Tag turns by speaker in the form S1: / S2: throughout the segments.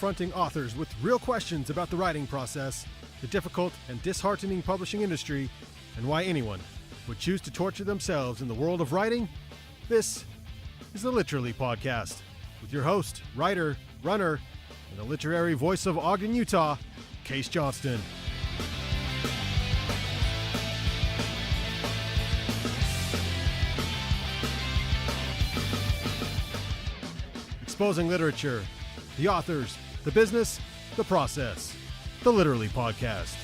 S1: confronting authors with real questions about the writing process, the difficult and disheartening publishing industry, and why anyone would choose to torture themselves in the world of writing. This is the Literally Podcast with your host, writer, runner, and the literary voice of Ogden, Utah, Case Johnston. Exposing literature, the authors, the business, the process. The Literally Podcast.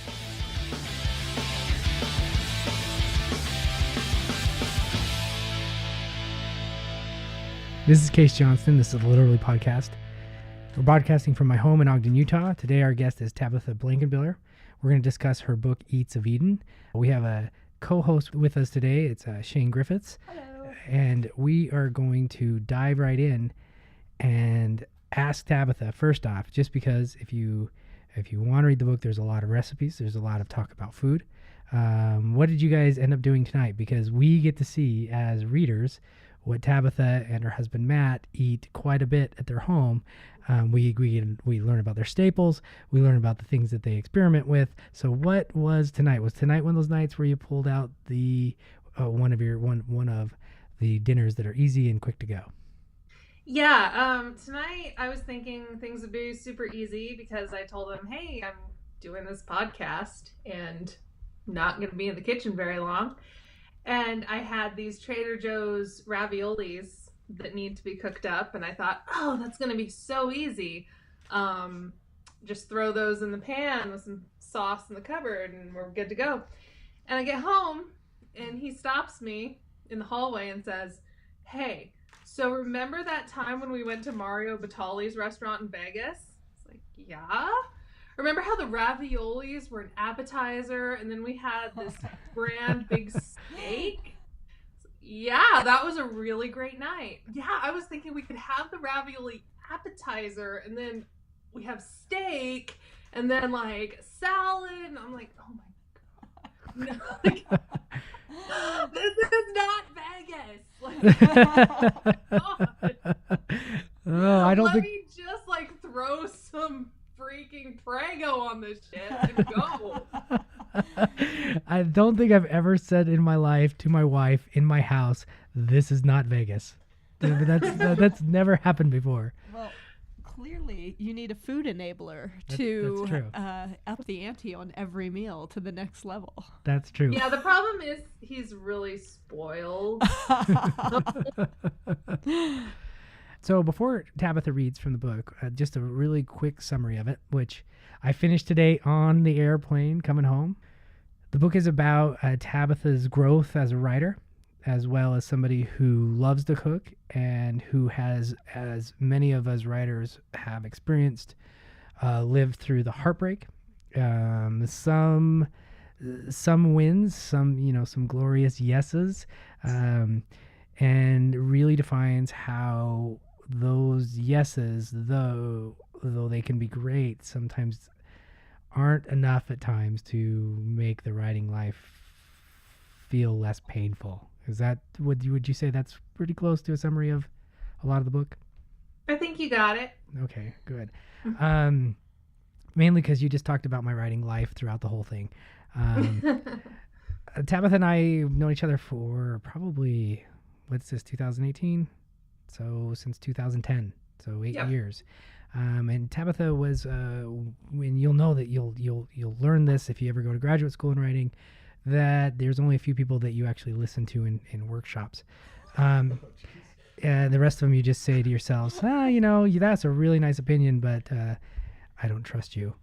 S2: This is Case Johnston. This is the Literally Podcast. We're broadcasting from my home in Ogden, Utah. Today our guest is Tabitha Blankenbiller. We're going to discuss her book, Eats of Eden. We have a co-host with us today. It's Sian Griffiths.
S3: Hello.
S2: And we are going to dive right in and ask Tabitha, first off, just because if you want to read the book, there's a lot of recipes. There's a lot of talk about food. What did you guys end up doing tonight? Because we get to see, as readers, what Tabitha and her husband Matt eat quite a bit at their home. We learn about their staples. We learn about the things that they experiment with. So what was tonight? Was tonight one of those nights where you pulled out the one of the dinners that are easy and quick to go?
S3: Yeah, tonight I was thinking things would be super easy because I told them, hey, I'm doing this podcast and not going to be in the kitchen very long. And I had these Trader Joe's raviolis that need to be cooked up. And I thought, oh, that's going to be so easy. Just throw those in the pan with some sauce in the cupboard and we're good to go. And I get home and he stops me in the hallway and says, hey, so remember that time when we went to Mario Batali's restaurant in Vegas? It's like, yeah. Remember how the raviolis were an appetizer and then we had this grand big steak? Yeah, that was a really great night. Yeah, I was thinking we could have the ravioli appetizer and then we have steak and then like salad. And I'm like, oh my God. No, like, this is not Vegas. Like, oh my God. Let me just like throw some freaking Prego on this shit and go.
S2: I don't think I've ever said in my life to my wife in my house, this is not Vegas. That's never happened before.
S4: Well, clearly you need a food enabler to up the ante on every meal to the next level.
S2: That's true.
S3: Yeah, the problem is he's really spoiled.
S2: So before Tabitha reads from the book, just a really quick summary of it, which I finished today on the airplane coming home. The book is about Tabitha's growth as a writer, as well as somebody who loves to cook and who has, as many of us writers have experienced, lived through the heartbreak, some wins, some glorious yeses, and really defines how those yeses, though they can be great, sometimes aren't enough at times to make the writing life feel less painful. Is that, would you say that's pretty close to a summary of a lot of the book?
S3: I think you got it.
S2: Okay, good. Mainly because you just talked about my writing life throughout the whole thing. Tabitha and I have known each other for probably, 2018? So since 2010, so 8 years. And Tabitha was, when you'll know that you'll learn this if you ever go to graduate school in writing, that there's only a few people that you actually listen to in workshops. And the rest of them you just say to yourselves, that's a really nice opinion, but I don't trust you.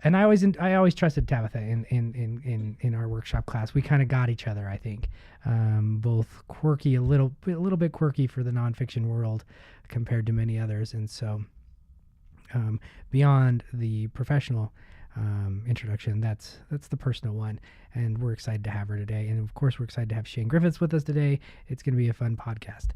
S2: And I always trusted Tabitha in our workshop class. We kind of got each other, I think. Both quirky, a little bit quirky for the nonfiction world compared to many others. And so beyond the professional introduction, that's the personal one. And we're excited to have her today. And of course, we're excited to have Sian Griffiths with us today. It's going to be a fun podcast.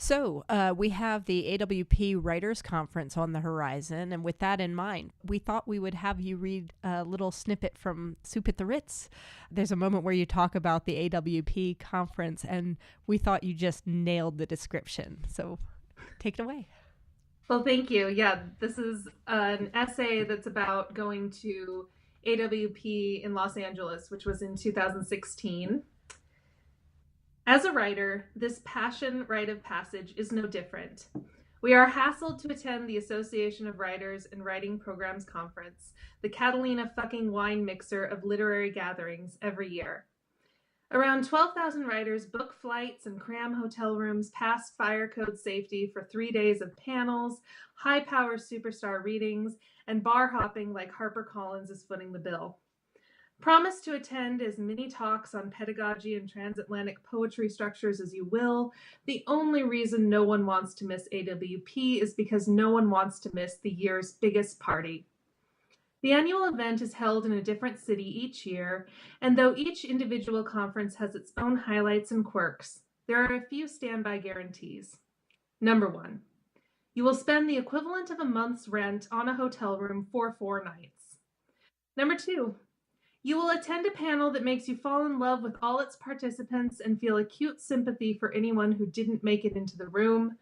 S4: So we have the AWP Writers Conference on the horizon, and with that in mind, we thought we would have you read a little snippet from Soup at the Ritz. There's a moment where you talk about the AWP conference, and we thought you just nailed the description. So take it away.
S3: Well, thank you. Yeah, this is an essay that's about going to AWP in Los Angeles, which was in 2016. As a writer, this passion rite of passage is no different. We are hassled to attend the Association of Writers and Writing Programs Conference, the Catalina fucking wine mixer of literary gatherings, every year. Around 12,000 writers book flights and cram hotel rooms past fire code safety for 3 days of panels, high-power superstar readings, and bar hopping like HarperCollins is footing the bill. Promise to attend as many talks on pedagogy and transatlantic poetry structures as you will. The only reason no one wants to miss AWP is because no one wants to miss the year's biggest party. The annual event is held in a different city each year, and though each individual conference has its own highlights and quirks, there are a few standby guarantees. Number 1, you will spend the equivalent of a month's rent on a hotel room for 4 nights. Number 2, you will attend a panel that makes you fall in love with all its participants and feel acute sympathy for anyone who didn't make it into the room.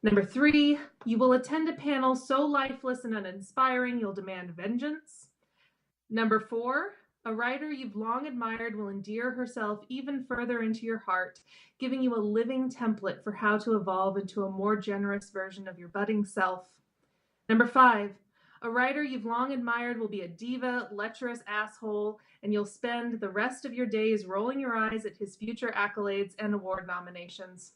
S3: Number 3, you will attend a panel so lifeless and uninspiring you'll demand vengeance. Number 4, a writer you've long admired will endear herself even further into your heart, giving you a living template for how to evolve into a more generous version of your budding self. Number 5, a writer you've long admired will be a diva, lecherous asshole, and you'll spend the rest of your days rolling your eyes at his future accolades and award nominations.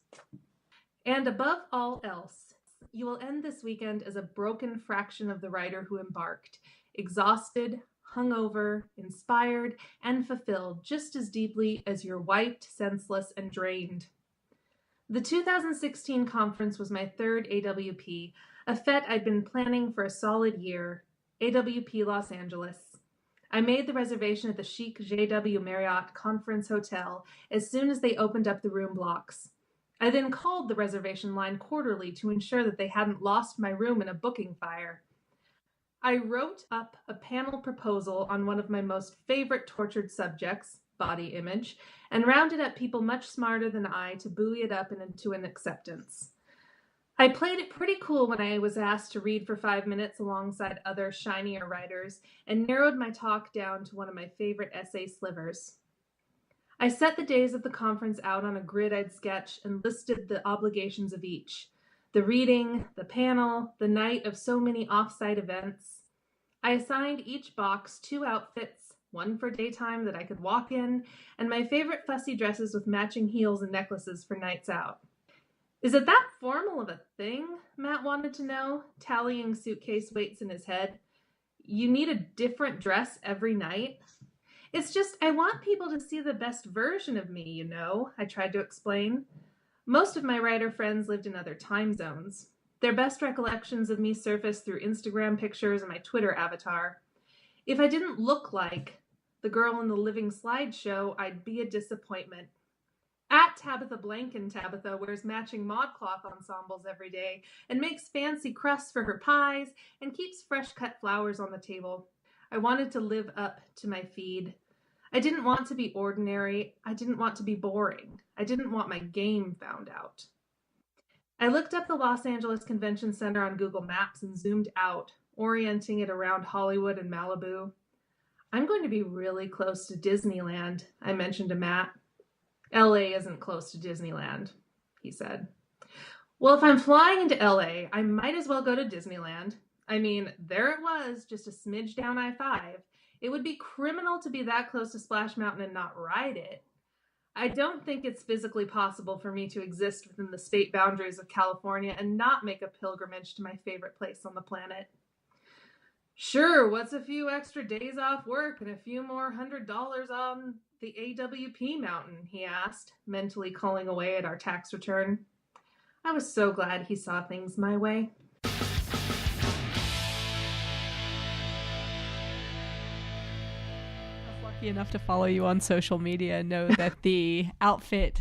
S3: And above all else, you will end this weekend as a broken fraction of the writer who embarked, exhausted, hungover, inspired, and fulfilled just as deeply as you're wiped, senseless, and drained. The 2016 conference was my third AWP, a fete I'd been planning for a solid year, AWP Los Angeles. I made the reservation at the chic JW Marriott Conference Hotel as soon as they opened up the room blocks. I then called the reservation line quarterly to ensure that they hadn't lost my room in a booking fire. I wrote up a panel proposal on one of my most favorite tortured subjects, body image, and rounded up people much smarter than I to buoy it up into an acceptance. I played it pretty cool when I was asked to read for 5 minutes alongside other shinier writers and narrowed my talk down to one of my favorite essay slivers. I set the days of the conference out on a grid I'd sketched and listed the obligations of each. The reading, the panel, the night of so many off-site events. I assigned each box 2 outfits, one for daytime that I could walk in, and my favorite fussy dresses with matching heels and necklaces for nights out. Is it that formal of a thing? Matt wanted to know, tallying suitcase weights in his head. You need a different dress every night? It's just, I want people to see the best version of me, you know, I tried to explain. Most of my writer friends lived in other time zones. Their best recollections of me surfaced through Instagram pictures and my Twitter avatar. If I didn't look like the girl in the living slideshow, I'd be a disappointment. At Tabitha Tabitha wears matching ModCloth ensembles every day and makes fancy crusts for her pies and keeps fresh cut flowers on the table. I wanted to live up to my feed. I didn't want to be ordinary. I didn't want to be boring. I didn't want my game found out. I looked up the Los Angeles Convention Center on Google Maps and zoomed out, orienting it around Hollywood and Malibu. I'm going to be really close to Disneyland, I mentioned to Matt. LA isn't close to Disneyland, he said. Well, if I'm flying into LA, I might as well go to Disneyland. I mean, there it was, just a smidge down I-5. It would be criminal to be that close to Splash Mountain and not ride it. I don't think it's physically possible for me to exist within the state boundaries of California and not make a pilgrimage to my favorite place on the planet. Sure, what's a few extra days off work and a few more $100 on the AWP mountain, he asked, mentally culling away at our tax return. I was so glad he saw things my way.
S4: Lucky enough to follow you on social media and know that the outfit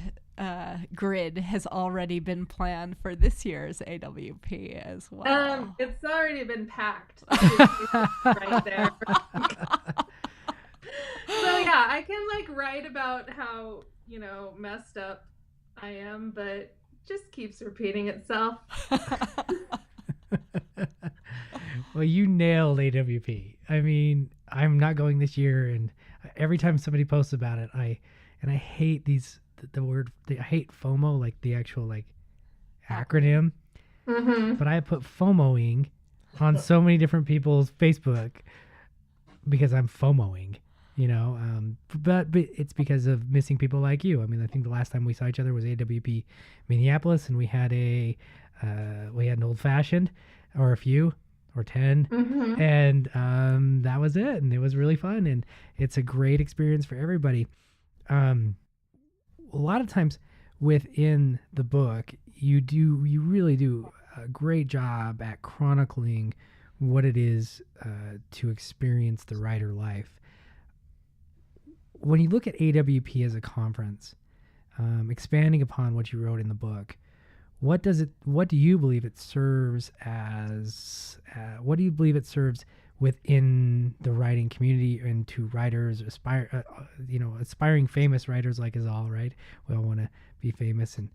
S4: grid has already been planned for this year's AWP as well.
S3: It's already been packed. Right there. So yeah, I can write about how, messed up I am, but just keeps repeating itself.
S2: Well, you nailed AWP. I mean, I'm not going this year, and every time somebody posts about it, I hate I hate FOMO, like the actual like acronym.
S3: Mm-hmm.
S2: But I put FOMOing on so many different people's Facebook because I'm FOMOing, but it's because of missing people like you. I mean, I think the last time we saw each other was AWP Minneapolis, and we had an old fashioned or a few or 10,
S3: Mm-hmm.
S2: and that was it. And it was really fun, and it's a great experience for everybody. A lot of times within the book, you really do a great job at chronicling what it is to experience the writer life. When you look at AWP as a conference, expanding upon what you wrote in the book, what do you believe it serves as? What do you believe it serves within the writing community and to writers, aspiring famous writers like us all, right? We all want to be famous, and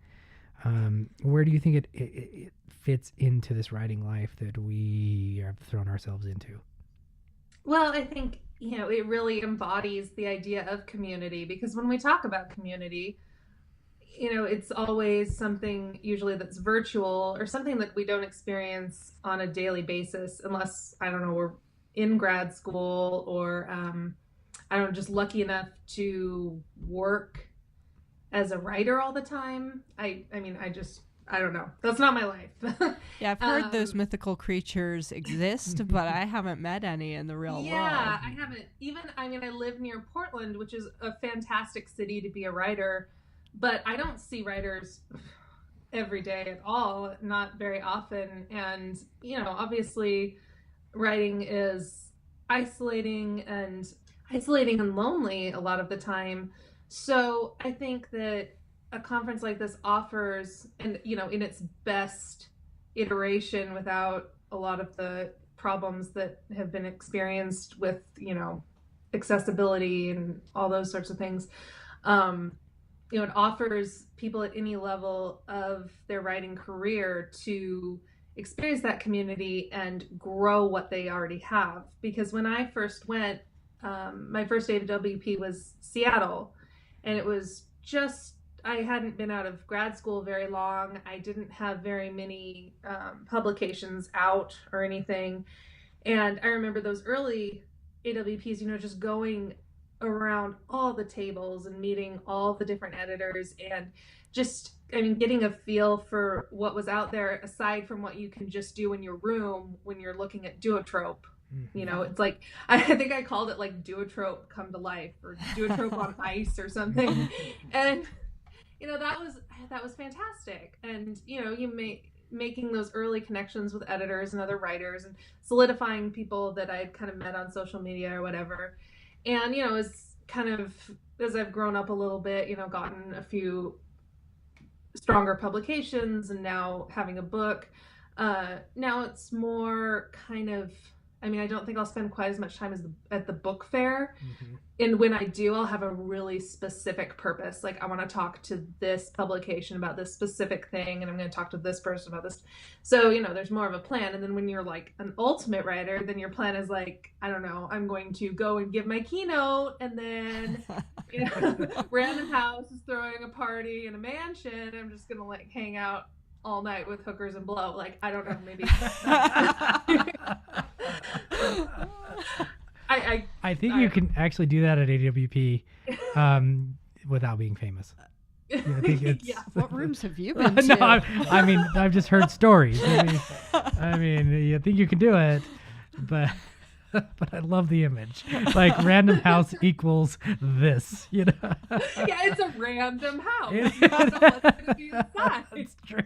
S2: where do you think it fits into this writing life that we have thrown ourselves into?
S3: Well, I think, it really embodies the idea of community, because when we talk about community, it's always something usually that's virtual or something that we don't experience on a daily basis unless, I don't know, we're in grad school or, just lucky enough to work as a writer all the time. I don't know. That's not my life.
S4: Yeah, I've heard those mythical creatures exist, but I haven't met any in the real world.
S3: Yeah, I haven't. I live near Portland, which is a fantastic city to be a writer, but I don't see writers every day at all, not very often. And, obviously writing is isolating and lonely a lot of the time. So I think that a conference like this offers, and in its best iteration without a lot of the problems that have been experienced with, accessibility and all those sorts of things, it offers people at any level of their writing career to experience that community and grow what they already have. Because when I first went, my first AWP was Seattle, and it was just, I hadn't been out of grad school very long. I didn't have very many publications out or anything. And I remember those early AWPs, just going around all the tables and meeting all the different editors and just, getting a feel for what was out there aside from what you can just do in your room when you're looking at Duotrope. It's like, I think I called it like Duotrope come to life or Duotrope on ice or something. And, that was fantastic. And, making those early connections with editors and other writers and solidifying people that I'd kind of met on social media or whatever. And, as I've grown up a little bit, gotten a few stronger publications and now having a book, now it's more kind of, I don't think I'll spend quite as much time at the book fair. Mm-hmm. And when I do, I'll have a really specific purpose. Like, I want to talk to this publication about this specific thing, and I'm going to talk to this person about this. So, there's more of a plan. And then when you're like an ultimate writer, then your plan is like, I don't know, I'm going to go and give my keynote, and then, Random House is throwing a party in a mansion. I'm just going to like hang out all night with hookers and blow. Like, I don't know, maybe.
S2: I think you can actually do that at AWP without being famous. I think it's,
S4: yeah. What rooms have you been to?
S2: No, I've just heard stories. I think you can do it, but I love the image. Like, Random House equals this,
S3: Yeah, it's a random house. You don't know what's going to be inside.
S2: That's true.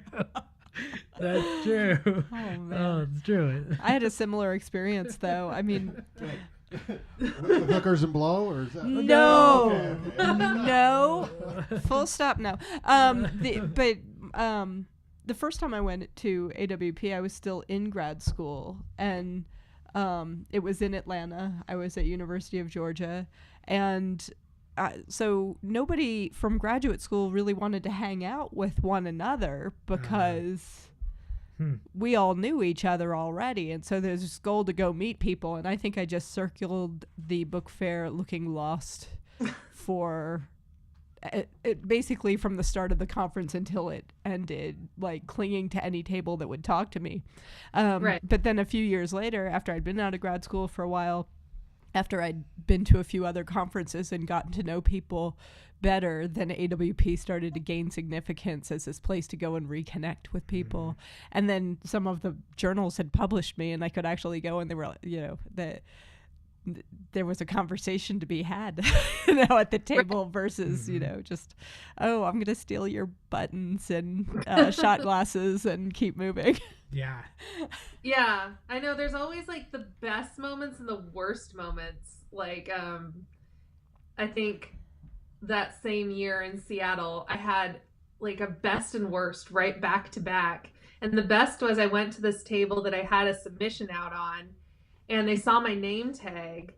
S2: That's true.
S4: Oh, man.
S2: Oh, it's true.
S4: I had a similar experience, though.
S5: With hookers and blow, or is that
S4: no,
S5: okay.
S4: No, full stop. No. The first time I went to AWP, I was still in grad school, and it was in Atlanta. I was at University of Georgia, and so nobody from graduate school really wanted to hang out with one another because we all knew each other already. And so there's this goal to go meet people. And I think I just circled the book fair looking lost for it basically from the start of the conference until it ended, like clinging to any table that would talk to me. Right. But then a few years later, after I'd been out of grad school for a while, after I'd been to a few other conferences and gotten to know people better, then AWP started to gain significance as this place to go and reconnect with people. And then some of the journals had published me, and I could actually go, and they were, there was a conversation to be had, at the table versus, just, oh, I'm going to steal your buttons and shot glasses and keep moving.
S2: Yeah.
S3: Yeah. I know there's always like the best moments and the worst moments. Like, I think that same year in Seattle, I had like a best and worst right back to back. And the best was I went to this table that I had a submission out on, and they saw my name tag,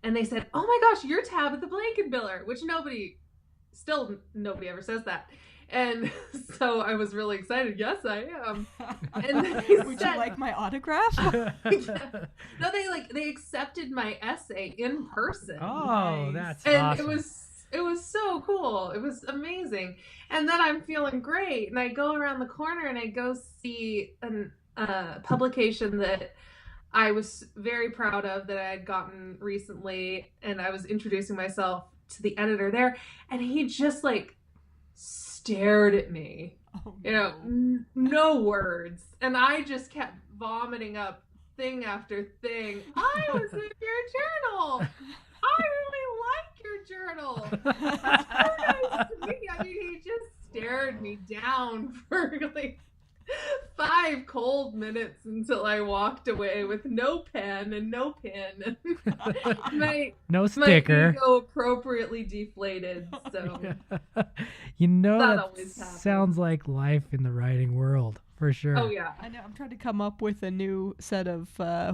S3: and they said, "Oh my gosh, you're Tabitha Blankenbiller," which nobody ever says that. And so I was really excited. Yes, I am. And
S4: would you like my autograph?
S3: Yeah. No, they accepted my essay in person.
S2: Oh, that's
S3: and
S2: awesome.
S3: It was so cool. It was amazing. And then I'm feeling great, and I go around the corner and I go see a publication that I was very proud of that I had gotten recently, and I was introducing myself to the editor there, and he just like stared at me. Oh, no. No words. And I just kept vomiting up thing after thing. I was in your journal. I really like your journal. It's so nice to meet you. I mean, he just stared me down for like 5 cold minutes until I walked away with no pen and no pin.
S2: No sticker.
S3: My ego appropriately deflated. So
S2: that sounds like life in the writing world for sure.
S3: Oh yeah,
S4: I know. I'm trying to come up with a new set of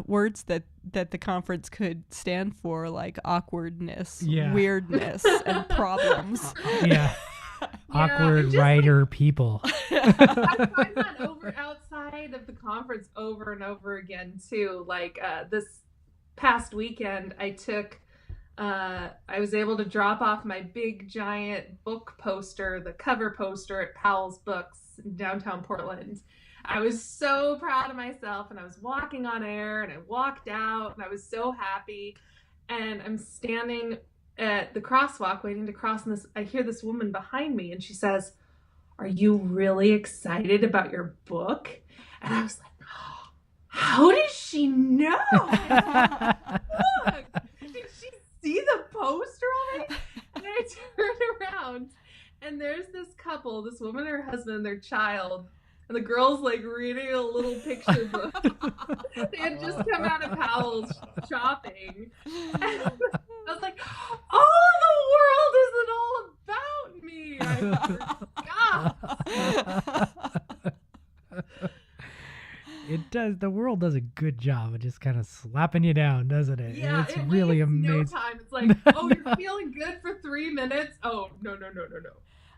S4: words that the conference could stand for, like awkwardness, weirdness, and problems.
S2: Yeah. Awkward writer people.
S3: I find that outside of the conference over and over again too. Like this past weekend, I was able to drop off my big giant book poster, the cover poster at Powell's Books in downtown Portland. I was so proud of myself, and I was walking on air, and I walked out, and I was so happy. And I'm standing at the crosswalk waiting to cross, and I hear this woman behind me, and she says, "Are you really excited about your book?" And I was like, oh, how did she know? Look, did she see the poster already? And I turn around, and there's this couple, this woman and her husband and their child, and the girl's like reading a little picture book. They had just come out of Powell's shopping. And I was like, oh, the world isn't all about me. I forgot.
S2: It does. The world does a good job of just kind of slapping you down, doesn't it?
S3: Yeah,
S2: it's really amazing.
S3: No time. It's like, oh, you're feeling good for 3 minutes. Oh, no.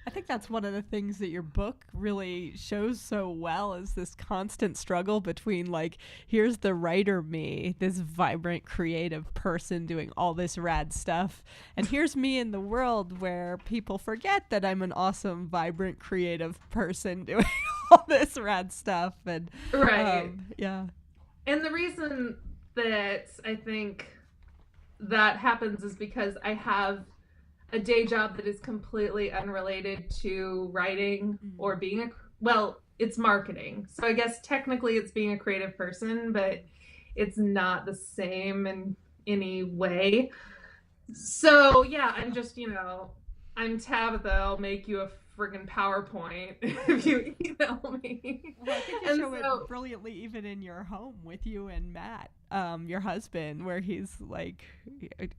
S4: I think that's one of the things that your book really shows so well, is this constant struggle between, like, here's the writer me, this vibrant, creative person doing all this rad stuff, and here's me in the world where people forget that I'm an awesome, vibrant, creative person doing all this rad stuff. And
S3: right.
S4: Yeah.
S3: And the reason that I think that happens is because I have a day job that is completely unrelated to writing or being it's marketing. So I guess technically it's being a creative person, but it's not the same in any way. So yeah, I'm just, I'm Tabitha. I'll make you a friggin' PowerPoint if you email me.
S4: Well, I think you show it brilliantly even in your home with you and Matt, your husband, where he's like,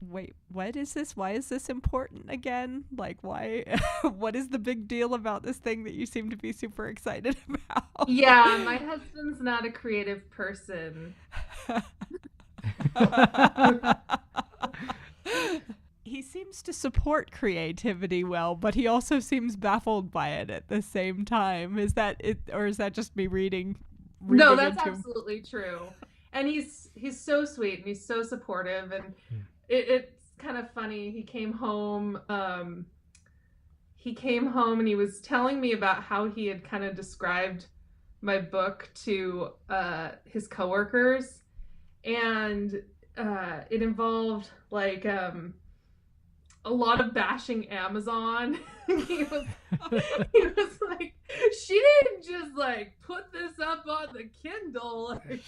S4: wait, what is this? Why is this important again? Like, why? What is the big deal about this thing that you seem to be super excited about?
S3: Yeah, my husband's not a creative person.
S4: He seems to support creativity well, but he also seems baffled by it at the same time. Is that it, or is that just me reading
S3: No, that's absolutely true. And he's so sweet and he's so supportive, and it's kind of funny. He came home and he was telling me about how he had kind of described my book to his coworkers, and it involved like a lot of bashing Amazon. he was like, she didn't just like put this up on the Kindle. Like,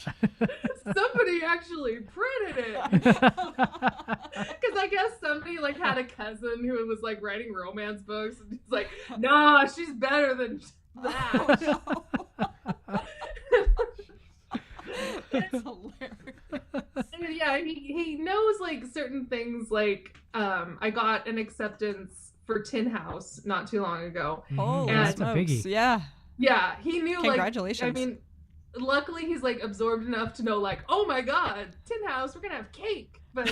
S3: somebody actually printed it. Because I guess somebody like had a cousin who was like writing romance books, and he's like, nah, she's better than that.
S4: That's hilarious.
S3: And yeah, he knows like certain things. Like I got an acceptance for Tin House not too long ago.
S4: Oh,
S2: that's a biggie.
S4: Yeah.
S3: Yeah, he knew.
S4: Congratulations.
S3: Like, I mean, luckily he's like absorbed enough to know like, oh my God, Tin House, we're gonna have cake. But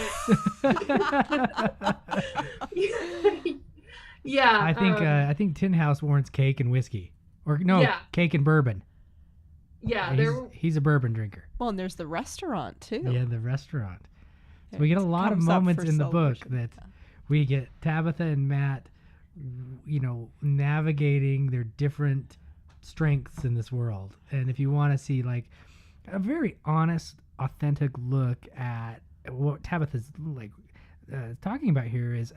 S3: yeah,
S2: I think Tin House warrants cake and whiskey, or no,
S3: yeah.
S2: cake and bourbon.
S3: Yeah,
S2: he's a bourbon drinker.
S4: Well, and there's the restaurant too.
S2: Yeah, the restaurant. So we get a lot of moments in the book that we get Tabitha and Matt, navigating their different strengths in this world. And if you want to see like a very honest, authentic look at what Tabitha's like talking about here is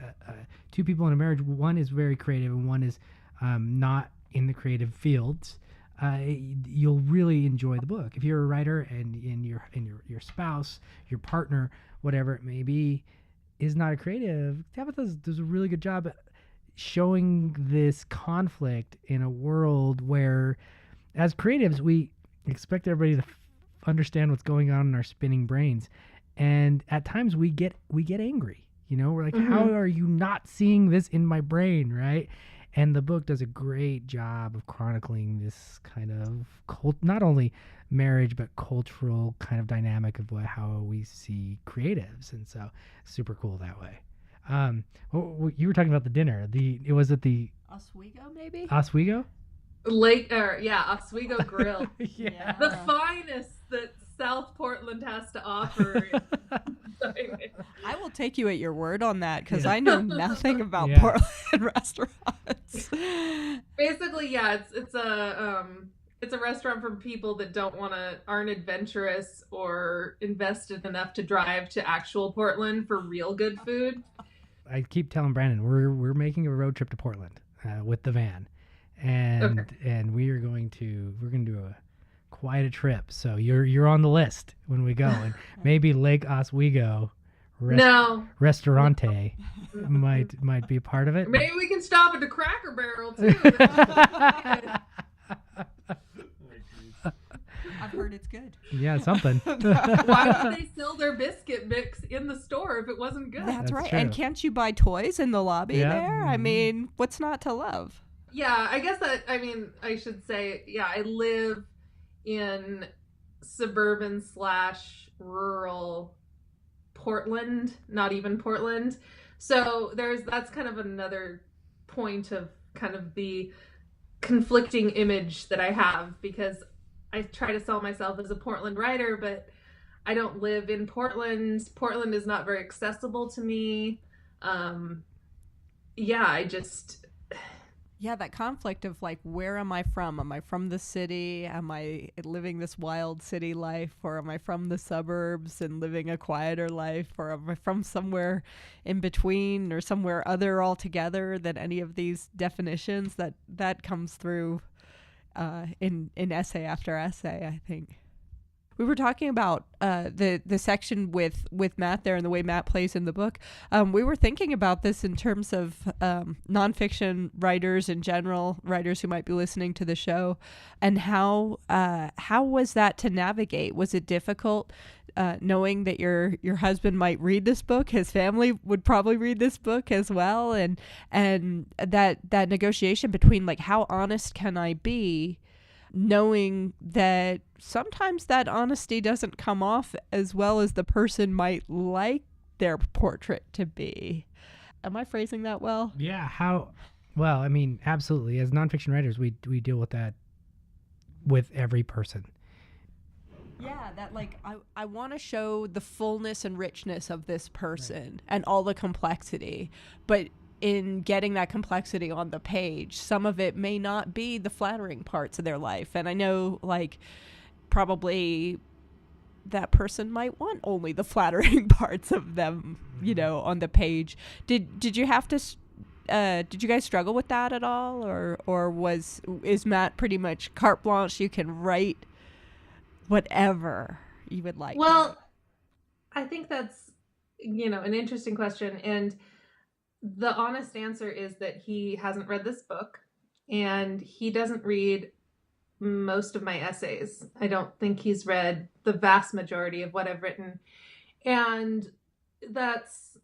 S2: two people in a marriage. One is very creative and one is not in the creative fields. You'll really enjoy the book. If you're a writer and your spouse, your partner, whatever it may be, is not a creative, Tabitha does a really good job at showing this conflict in a world where, as creatives, we expect everybody to understand what's going on in our spinning brains, and at times we get angry. We're like, how are you not seeing this in my brain, right? And the book does a great job of chronicling this kind of not only marriage, but cultural kind of dynamic of how we see creatives. And so super cool that way. You were talking about the dinner. Was it the
S4: Oswego, maybe?
S2: Oswego?
S3: Oswego Grill.
S2: Yeah.
S3: The finest that South Portland has to offer.
S4: I will take you at your word on that, because I know nothing about Portland restaurants.
S3: Basically, yeah, it's a restaurant for people that aren't adventurous or invested enough to drive to actual Portland for real good food.
S2: I keep telling Brandon we're making a road trip to Portland with the van, and we're going to do quite a trip. So you're on the list when we go, and maybe Lake Oswego Restaurante might be a part of it.
S3: Maybe we can stop at the Cracker Barrel too.
S4: I've heard it's good.
S2: Yeah, something.
S3: Why would they sell their biscuit mix in the store if it wasn't good?
S4: That's right.
S2: True.
S4: And can't you buy toys in the lobby there? I mean, what's not to love?
S3: Yeah, I guess I should say, I live in suburban / rural Portland, not even Portland. So that's kind of another point of kind of the conflicting image that I have, because I try to sell myself as a Portland writer, but I don't live in Portland. Portland is not very accessible to me.
S4: That conflict of like, where am I from? Am I from the city? Am I living this wild city life? Or am I from the suburbs and living a quieter life? Or am I from somewhere in between, or somewhere other altogether than any of these definitions? That comes through in essay after essay, I think. We were talking about the section with Matt there and the way Matt plays in the book. We were thinking about this in terms of nonfiction writers in general, writers who might be listening to the show, and how was that to navigate? Was it difficult knowing that your husband might read this book? His family would probably read this book as well, and that negotiation between like, how honest can I be, knowing that sometimes that honesty doesn't come off as well as the person might like their portrait to be. Am I phrasing that well?
S2: Yeah. Well, I mean, absolutely. As nonfiction writers, we deal with that with every person.
S4: Yeah, that like I want to show the fullness and richness of this person and all the complexity, but in getting that complexity on the page, some of it may not be the flattering parts of their life. And I know like probably that person might want only the flattering parts of them, you know, on the page. Did you have to did you guys struggle with that at all, or is Matt pretty much carte blanche, you can write whatever you would like?
S3: Well, I think that's, you know, an interesting question, and the honest answer is that he hasn't read this book, and he doesn't read most of my essays. I don't think he's read the vast majority of what I've written, and that's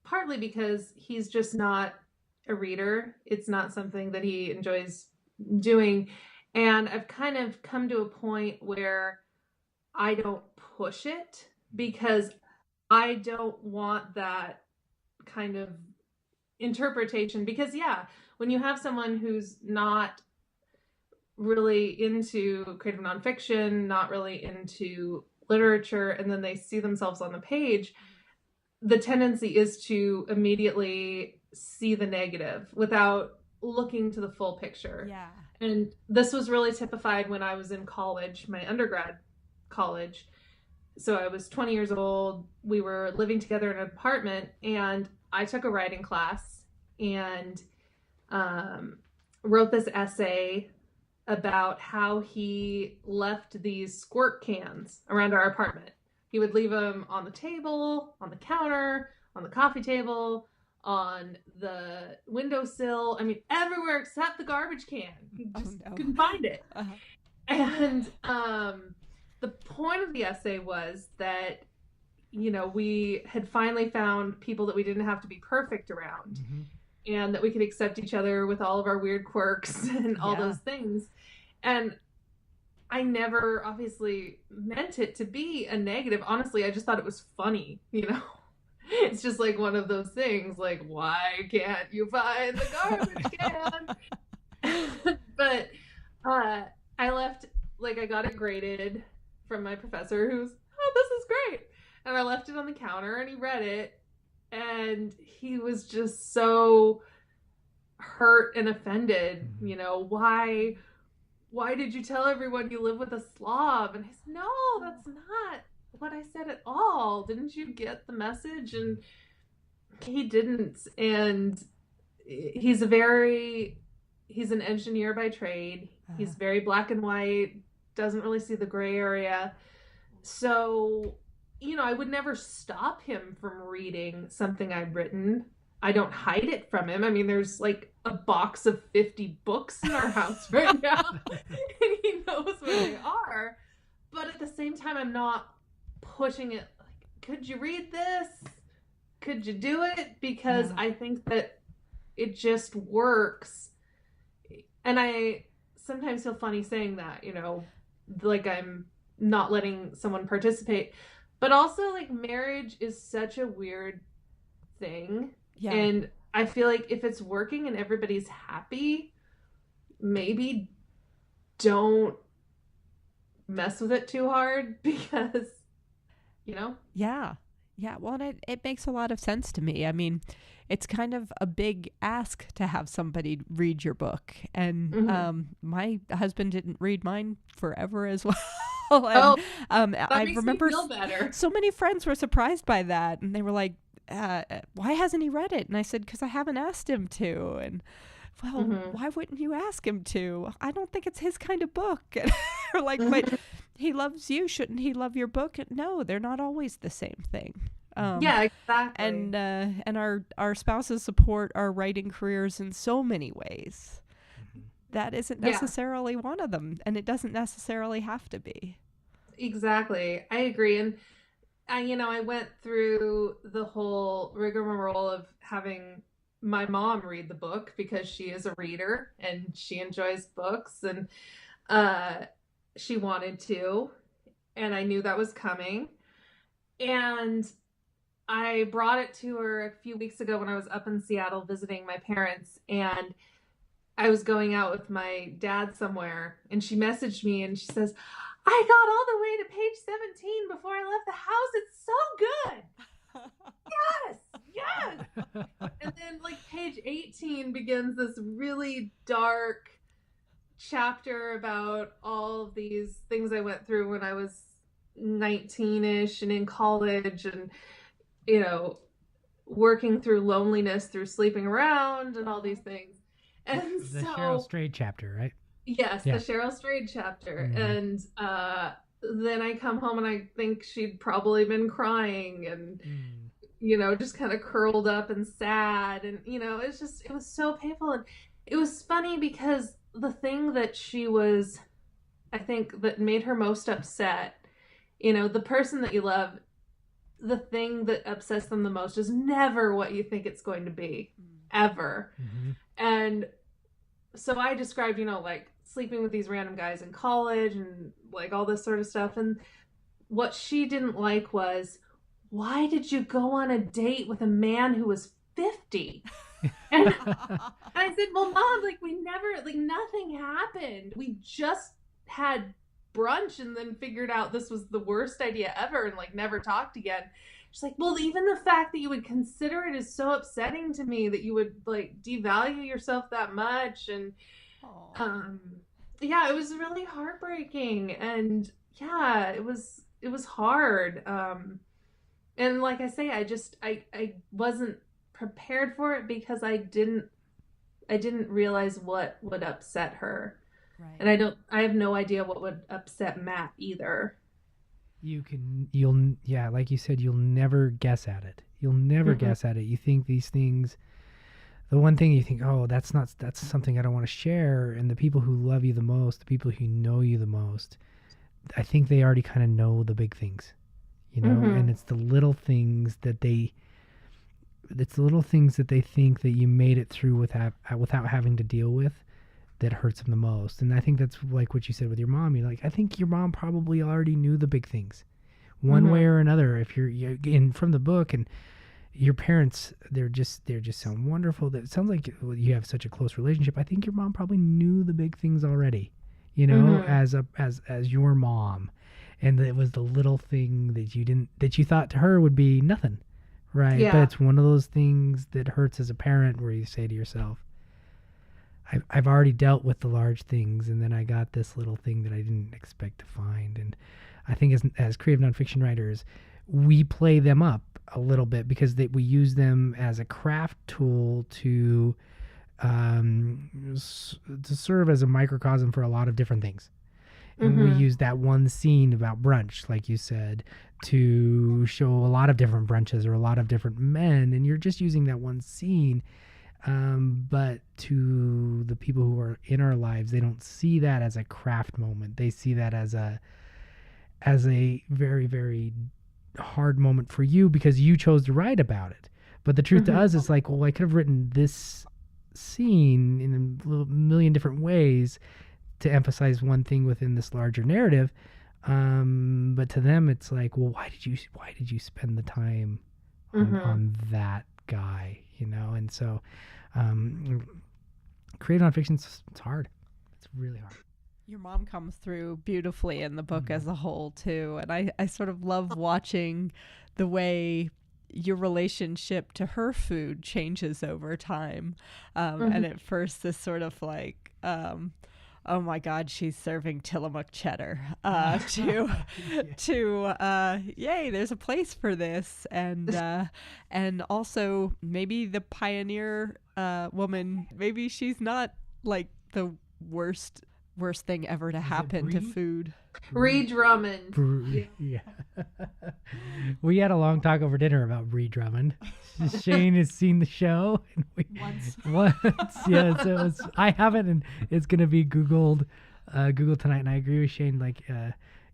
S3: partly because he's just not a reader. It's not something that he enjoys doing, and I've kind of come to a point where I don't push it because I don't want that kind of interpretation. Because yeah, when you have someone who's not really into creative nonfiction, not really into literature, and then they see themselves on the page, the tendency is to immediately see the negative without looking to the full picture.
S4: Yeah.
S3: And this was really typified when I was in college, my undergrad college. So I was 20 years old. We were living together in an apartment, and I took a writing class and wrote this essay about how he left these squirt cans around our apartment. He would leave them on the table, on the counter, on the coffee table, on the windowsill. I mean, everywhere except the garbage can. He just couldn't find it. Uh-huh. And the point of the essay was that, you know, we had finally found people that we didn't have to be perfect around, and that we could accept each other with all of our weird quirks and all those things. And I never obviously meant it to be a negative. Honestly, I just thought it was funny, you know? It's just like one of those things, like, why can't you find the garbage can? But I left, like, I got it graded from my professor, who's, oh, this is great. And I left it on the counter, and he read it, and he was just so hurt and offended. You know, why did you tell everyone you live with a slob? And I said, no, that's not what I said at all. Didn't you get the message? And he didn't. And he's an engineer by trade. He's very black and white, doesn't really see the gray area. So, you know, I would never stop him from reading something I've written. I don't hide it from him. I mean, there's like a box of 50 books in our house right now, and he knows where they are. But at the same time, I'm not pushing it. Like, could you read this? Could you do it? Because I think that it just works. And I sometimes feel funny saying that, you know, like I'm not letting someone participate. But also, like, marriage is such a weird thing. Yeah. And I feel like if it's working and everybody's happy, maybe don't mess with it too hard, because, you know?
S4: Yeah. Yeah. Well, and it makes a lot of sense to me. I mean, it's kind of a big ask to have somebody read your book. And my husband didn't read mine forever as well. And, I remember
S3: me feel better.
S4: So many friends were surprised by that, and they were like, why hasn't he read it? And I said, because I haven't asked him to. And well, why wouldn't you ask him to? I don't think it's his kind of book. And they're like, but he loves you. Shouldn't he love your book? No, they're not always the same thing.
S3: Yeah, exactly.
S4: And our spouses support our writing careers in so many ways. That isn't necessarily one of them, and it doesn't necessarily have to be.
S3: Exactly. I agree. And I went through the whole rigmarole of having my mom read the book, because she is a reader and she enjoys books, and she wanted to, and I knew that was coming. And I brought it to her a few weeks ago when I was up in Seattle visiting my parents, and I was going out with my dad somewhere, and she messaged me and she says, I got all the way to page 17 before I left the house. It's so good. Yes. And then like page 18 begins this really dark chapter about all of these things I went through when I was 19-ish and in college, and working through loneliness through sleeping around and all these things. And
S2: the
S3: so
S2: Cheryl Strayed chapter, right?
S3: Yes,
S2: Yeah.
S3: the Cheryl Strayed chapter.
S2: Mhm.
S3: And then I come home and I think she'd probably been crying and just kind of curled up and sad, and it was so painful. And it was funny because the thing that she was, I think, that made her most upset, the person that you love, the thing that upsets them the most is never what you think it's going to be, ever.
S2: Mm-hmm.
S3: And so I described, like sleeping with these random guys in college and like all this sort of stuff. And what she didn't like was, why did you go on a date with a man who was 50? And I said, well, Mom, like we never, like nothing happened. We just had brunch and then figured out this was the worst idea ever and like never talked again. She's like, well, even the fact that you would consider it is so upsetting to me, that you would like devalue yourself that much. And it was really heartbreaking. And yeah, it was hard. And like I say, I wasn't prepared for it because I didn't realize what would upset her.
S4: Right.
S3: And I have no idea what would upset Matt either.
S2: Like you said, you'll never guess at it. You'll never guess at it. You think these things, the one thing you think, oh, that's something I don't want to share. And the people who love you the most, the people who know you the most, I think they already kind of know the big things, and it's the little things that they think that you made it through without having to deal with, that hurts them the most. And I think that's like what you said with your mom. You're like, I think your mom probably already knew the big things one way or another. If you're in from the book, and your parents, they're just so wonderful. That it sounds like you have such a close relationship. I think your mom probably knew the big things already, as your mom. And it was the little thing that you thought to her would be nothing. Right.
S3: Yeah.
S2: But it's one of those things that hurts as a parent, where you say to yourself, I've already dealt with the large things, and then I got this little thing that I didn't expect to find. And I think as creative nonfiction writers, we play them up a little bit because we use them as a craft tool to serve as a microcosm for a lot of different things. And we use that one scene about brunch, like you said, to show a lot of different brunches or a lot of different men. And you're just using that one scene. But to the people who are in our lives, they don't see that as a craft moment. They see that as a very, very hard moment for you because you chose to write about it. But the truth to us is like, well, I could have written this scene in a million different ways to emphasize one thing within this larger narrative. But to them, it's like, well, why did you spend the time on that guy, And so, creative nonfiction, it's hard. It's really hard.
S4: Your mom comes through beautifully in the book as a whole too. And I sort of love watching the way your relationship to her food changes over time. And at first this sort of like, oh my God, she's serving Tillamook cheddar, yay, there's a place for this. And also maybe the pioneer woman, maybe she's not like the worst thing ever to happen to food.
S3: Brie Drummond.
S2: Yeah. We had a long talk over dinner about Brie Drummond. Shane has seen the show. And once. Yeah. So I haven't, and it's going to be Googled tonight. And I agree with Shane. Like,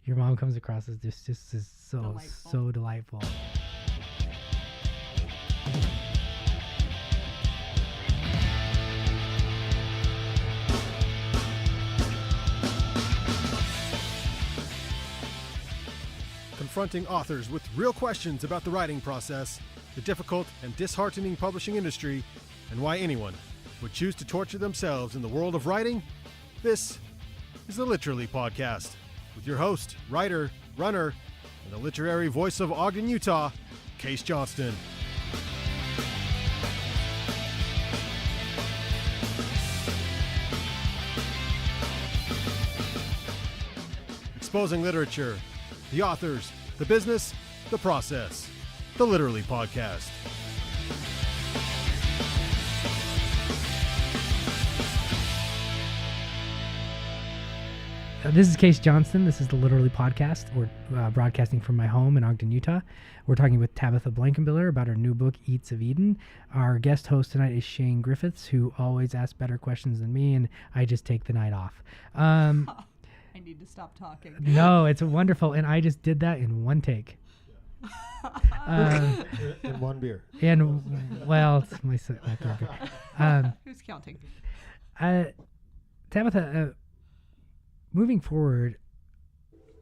S2: your mom comes across as just so delightful.
S1: Confronting authors with real questions about the writing process, the difficult and disheartening publishing industry, and why anyone would choose to torture themselves in the world of writing, this is the Literally Podcast. with your host, writer, runner, and the literary voice of Ogden, Utah, Case Johnston. Exposing literature, the authors, the business, the process. The Literally Podcast.
S2: This is Case Johnston. This is the Literally Podcast. We're broadcasting from my home in Ogden, Utah. We're talking with Tabitha Blankenbiller about her new book, Eats of Eden. Our guest host tonight is Sian Griffiths, who always asks better questions than me, and I just take the night off.
S4: I need to stop talking.
S2: No, it's wonderful, and I just did that in one take.
S5: In one beer.
S2: And, well, it's my third beer.
S4: Who's counting?
S2: Tabitha, moving forward,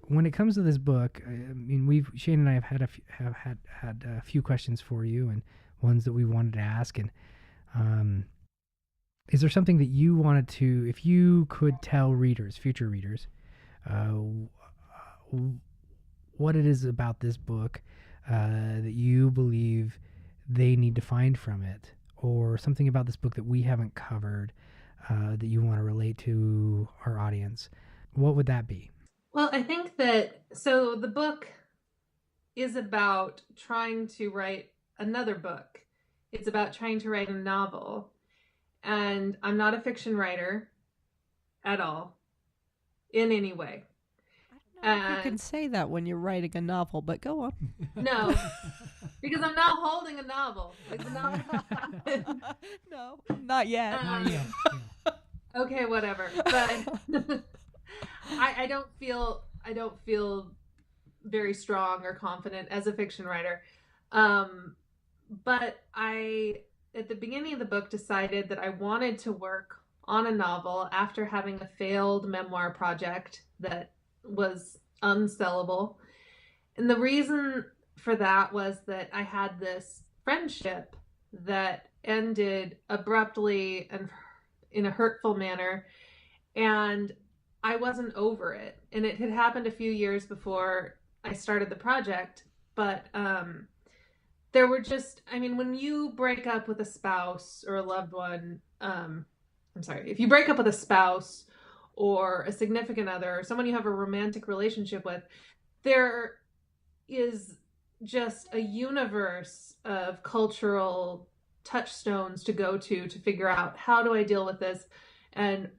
S2: when it comes to this book, I mean, Shane and I have had a few questions for you, and ones that we wanted to ask. And is there something that you wanted to, if you could tell readers, future readers, what it is about this book that you believe they need to find from it, or something about this book that we haven't covered that you want to relate to our audience? What would that be?
S3: Well, I think that, so the book is about trying to write another book. It's about trying to write a novel. And I'm not a fiction writer at all, in any way.
S4: I don't know if you can say that when you're writing a novel, but go on.
S3: No, because I'm not holding a novel. Like the novel.
S4: No, not yet.
S3: Okay, whatever. But I don't feel very strong or confident as a fiction writer. But I, at the beginning of the book, decided that I wanted to work on a novel after having a failed memoir project that was unsellable. And the reason for that was that I had this friendship that ended abruptly and in a hurtful manner, and I wasn't over it. And it had happened a few years before I started the project, but there were just, I mean, when you break up with a spouse or a loved one, if you break up with a spouse or a significant other or someone you have a romantic relationship with, there is just a universe of cultural touchstones to go to figure out, how do I deal with this and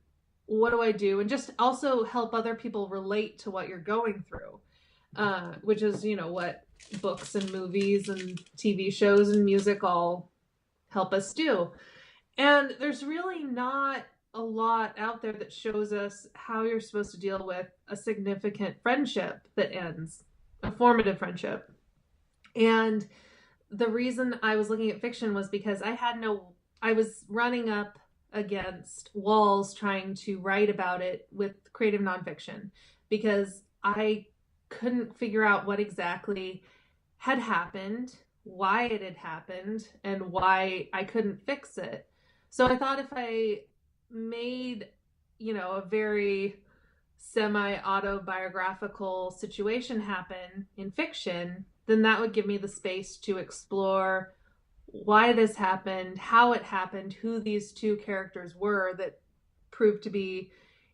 S3: what do I do, and just also help other people relate to what you're going through, which is, what books and movies and TV shows and music all help us do. And there's really not a lot out there that shows us how you're supposed to deal with a significant friendship that ends, a formative friendship. And the reason I was looking at fiction was because I was running up against walls trying to write about it with creative nonfiction, because I couldn't figure out what exactly had happened, why it had happened, and why I couldn't fix it. So I thought if I made, a very semi-autobiographical situation happen in fiction, then that would give me the space to explore why this happened, how it happened, who these two characters were that proved to be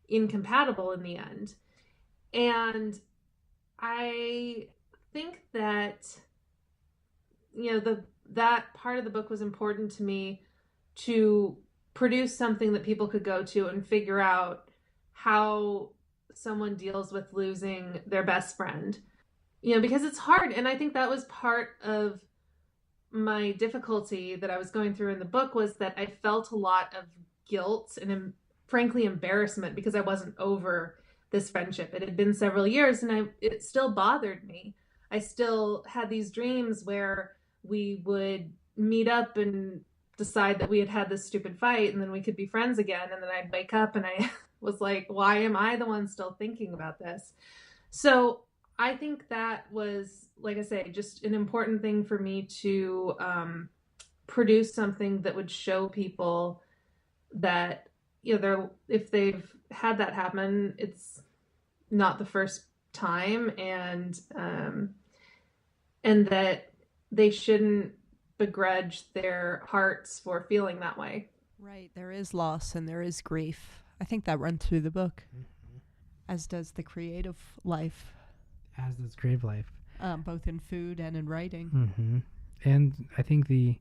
S3: incompatible in the end. And I think that, that part of the book was important to me to produce something that people could go to and figure out how someone deals with losing their best friend, because it's hard. And I think that was part of my difficulty that I was going through in the book, was that I felt a lot of guilt and frankly embarrassment because I wasn't over this friendship. It had been several years and it still bothered me. I still had these dreams where we would meet up and decide that we had had this stupid fight and then we could be friends again. And then I'd wake up and I was like, why am I the one still thinking about this? So I think that was, like I say, just an important thing for me to produce something that would show people that, if they've had that happen, it's not the first time, and that they shouldn't begrudge their hearts for feeling that way.
S4: Right. There is loss and there is grief. I think that runs through the book, as does the creative life.
S2: As does creative life.
S4: Both in food and in writing.
S2: Mm-hmm. And I think the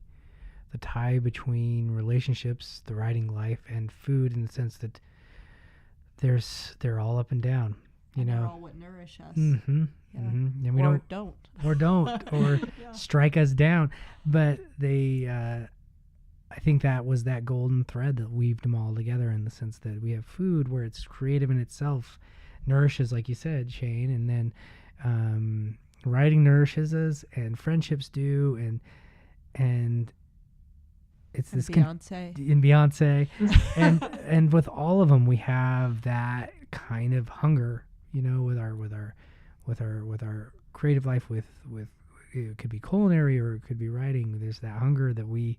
S2: tie between relationships, the writing life, and food, in the sense that they're all up and down. You know,
S4: they're all what nourish us.
S2: Mm-hmm.
S4: Yeah.
S2: Mm-hmm. And we
S4: or
S2: don't,
S4: don't.
S2: or
S4: Yeah.
S2: strike us down. But they, I think that was that golden thread that weaved them all together, in the sense that we have food where it's creative in itself, nourishes, like you said, Shane, and then writing nourishes us, and friendships do, and it's
S4: And
S2: this
S4: Beyonce.
S2: and with all of them we have that kind of hunger, you know, with our creative life, with it could be culinary or it could be writing. There's that hunger that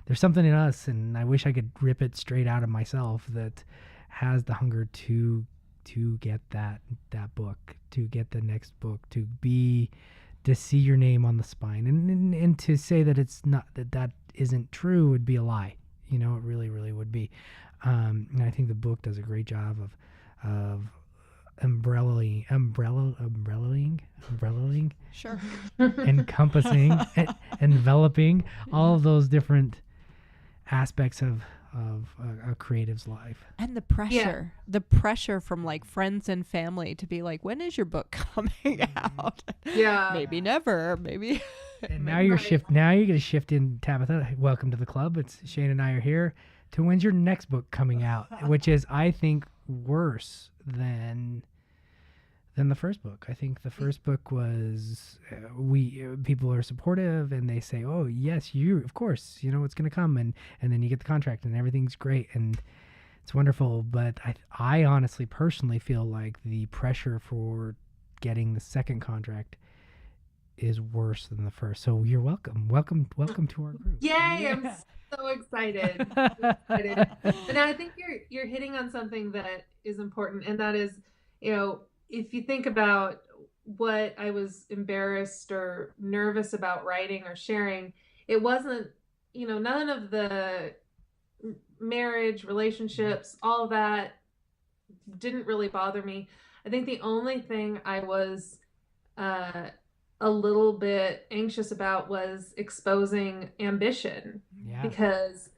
S2: there's something in us, and I wish I could rip it straight out of myself, that has the hunger to get that book, to get the next book, to see your name on the spine, and to say that it's not, that isn't true, would be a lie. You know, it really, really would be. And I think the book does a great job of umbrellaing,
S4: Sure.
S2: encompassing, enveloping all of those different aspects of a creative's life.
S4: And the pressure from like friends and family to be like, when is your book coming out?
S3: Yeah.
S4: Maybe never, maybe.
S2: And now you're going to shift in, Tabitha. Welcome to the club. It's Shane and I are here to when's your next book coming out, which is, I think, worse than the first book. I think the first book was, people are supportive and they say, oh yes, of course, you know what's going to come, and then you get the contract and everything's great and it's wonderful. But I honestly, personally feel like the pressure for getting the second contract is worse than the first. So you're welcome to our group.
S3: Yay! Yeah. I'm so excited. And I think you're hitting on something that is important, and that is, you know, if you think about what I was embarrassed or nervous about writing or sharing, it wasn't, you know, none of the marriage, relationships, all of that didn't really bother me. I think the only thing I was a little bit anxious about was exposing ambition.
S2: Yeah.
S3: Because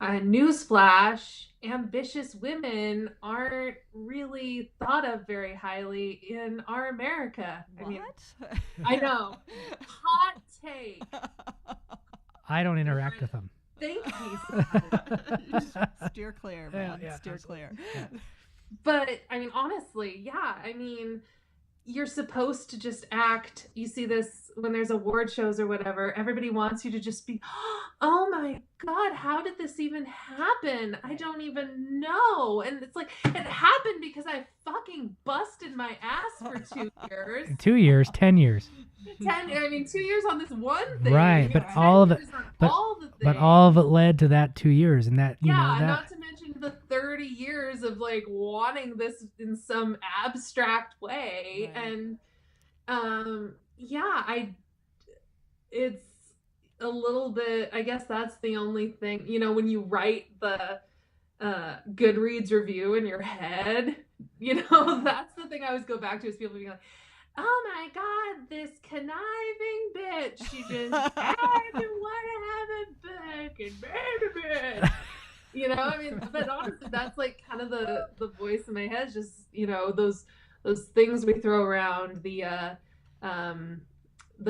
S3: newsflash, ambitious women aren't really thought of very highly in our America.
S4: What?
S3: I mean, I know. Hot take.
S2: I don't interact with them.
S3: Thank you.
S4: Steer clear, man.
S2: Yeah,
S4: Steer clear.
S2: Yeah.
S3: But I mean, honestly, yeah. I mean, you're supposed to just act. You see this when there's award shows or whatever. Everybody wants you to just be, oh my God, how did this even happen? I don't even know. And it's like, it happened because I fucking busted my ass for 2 years.
S2: 2 years, 10 years.
S3: 2 years on this one thing.
S2: Right, but all of it, but all of it led to that 2 years, and that, you know, that.
S3: Not to mention the 30 years of like wanting this in some abstract way.
S4: Right.
S3: And it's a little bit, I guess that's the only thing, you know, when you write the Goodreads review in your head, you know, that's the thing I always go back to, is people being like, oh my God, this conniving bitch, she just I want to have a book and you know, I mean, but honestly, that's like kind of the voice in my head, just, you know, those things we throw around, the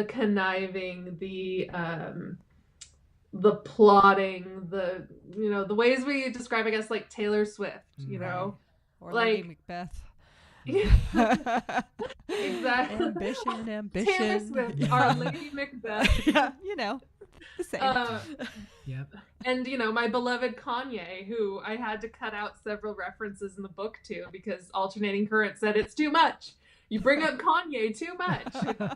S3: conniving, the plotting, the, you know, the ways we describe, I guess, like Taylor Swift, you know,
S4: or
S3: like
S4: Lady Macbeth.
S3: Exactly.
S4: Ambition.
S3: Taylor Swift, our Lady Macbeth.
S4: Yeah, you know, the same.
S2: Yep.
S3: And, you know, my beloved Kanye, who I had to cut out several references in the book to because Alternating Current said it's too much. You bring up Kanye too much. I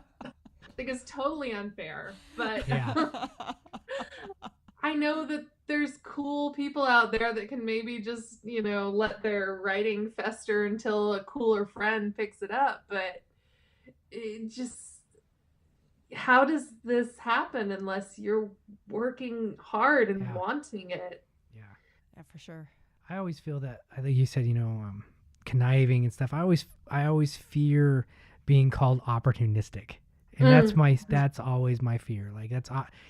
S3: think it's totally unfair. But
S2: Yeah.
S3: I know that there's cool people out there that can maybe just, you know, let their writing fester until a cooler friend picks it up. But it just, how does this happen unless you're working hard and wanting it?
S4: Yeah, for sure.
S2: I always feel that, I think you said, conniving and stuff. I always fear being called opportunistic. And that's always my fear. Like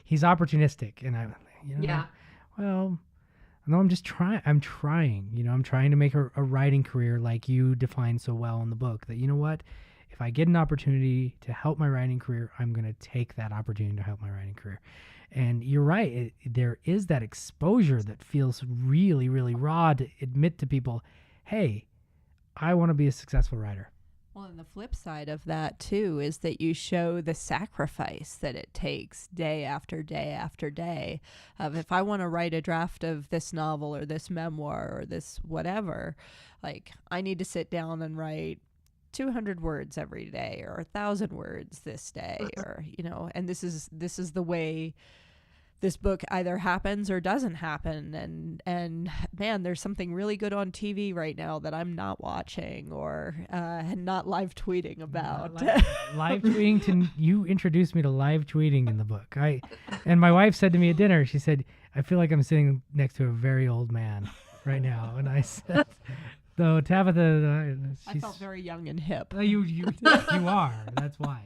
S2: he's opportunistic, and well, no, I'm just trying. I'm trying to make a writing career like you define so well in the book. That, you know what, if I get an opportunity to help my writing career, I'm going to take that opportunity to help my writing career. And you're right. There is that exposure that feels really, really raw to admit to people, hey, I want to be a successful writer.
S4: Well, and the flip side of that, too, is that you show the sacrifice that it takes day after day after day of, if I want to write a draft of this novel or this memoir or this whatever, like, I need to sit down and write 200 words every day or 1,000 words this day, or, and this is the way this book either happens or doesn't happen. And man, there's something really good on TV right now that I'm not watching or not live tweeting about.
S2: Live tweeting, you introduced me to live tweeting in the book. And my wife said to me at dinner, she said, I feel like I'm sitting next to a very old man right now. And I said, though, Tabitha,
S4: I felt very young and hip.
S2: You are. That's why.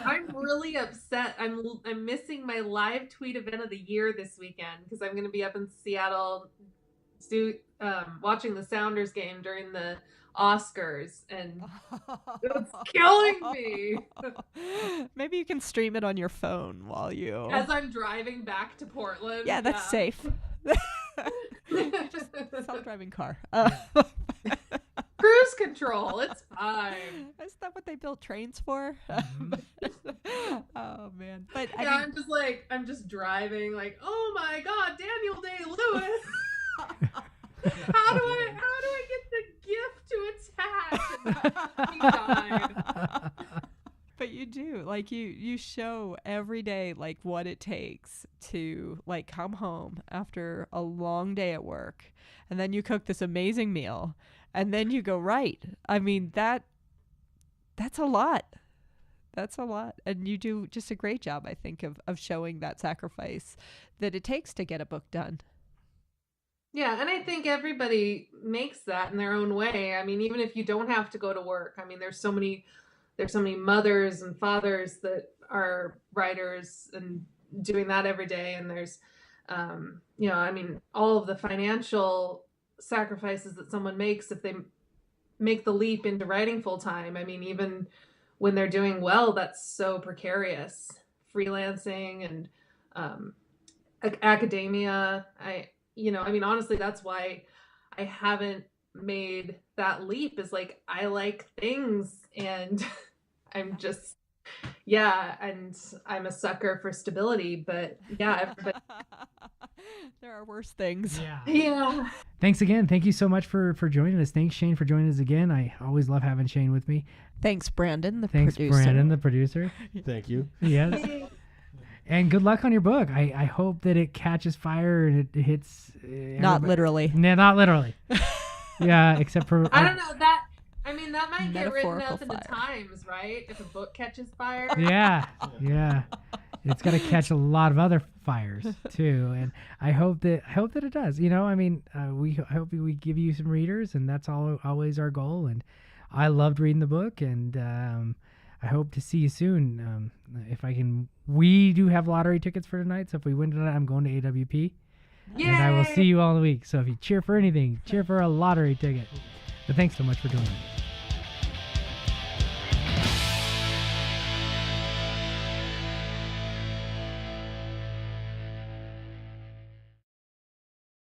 S3: I'm really upset. I'm missing my live tweet event of the year this weekend because I'm going to be up in Seattle watching the Sounders game during the Oscars, and it's killing me.
S4: Maybe you can stream it on your phone while
S3: as I'm driving back to Portland.
S4: Yeah, that's safe. Just self-driving car.
S3: Cruise control, it's fine.
S4: Isn't that what they built trains for? Oh man! But
S3: I'm just driving, like, oh my God, Daniel Day-Lewis. How do I get the gift to attach? He died.
S4: But you do, like, you show every day, like, what it takes to, like, come home after a long day at work, and then you cook this amazing meal, and then you go write. I mean, that's a lot. That's a lot. And you do just a great job, I think, of showing that sacrifice that it takes to get a book done.
S3: Yeah, and I think everybody makes that in their own way. I mean, even if you don't have to go to work, I mean, there's so many mothers and fathers that are writers and doing that every day. And there's, I mean, all of the financial sacrifices that someone makes if they make the leap into writing full time. I mean, even when they're doing well, that's so precarious. Freelancing and academia. I mean, honestly, that's why I haven't made that leap, is like, I like things, and I'm just, and I'm a sucker for stability, but everybody.
S4: There are worse things.
S3: Yeah.
S2: Thanks again. Thank you so much for joining us. Thanks, Shane, for joining us again. I always love having Shane with me.
S4: Thanks, Brandon, the
S2: producer.
S4: Thanks,
S2: Brandon, the producer.
S1: Thank you.
S2: Yes. And good luck on your book. I hope that it catches fire and it hits.
S4: Not literally.
S2: No, not literally. Yeah, except for.
S3: I don't know that. I mean, that might get written up in the
S4: fire.
S3: Times, right? If a book catches fire.
S2: Yeah. It's got to catch a lot of other fires too, and I hope that it does. I mean, I hope we give you some readers, and that's always our goal. And I loved reading the book, and I hope to see you soon. If I can, we do have lottery tickets for tonight, so if we win tonight, I'm going to AWP.
S3: Yay!
S2: And I will see you all in the week. So if you cheer for anything, cheer for a lottery ticket. But thanks so much for doing it.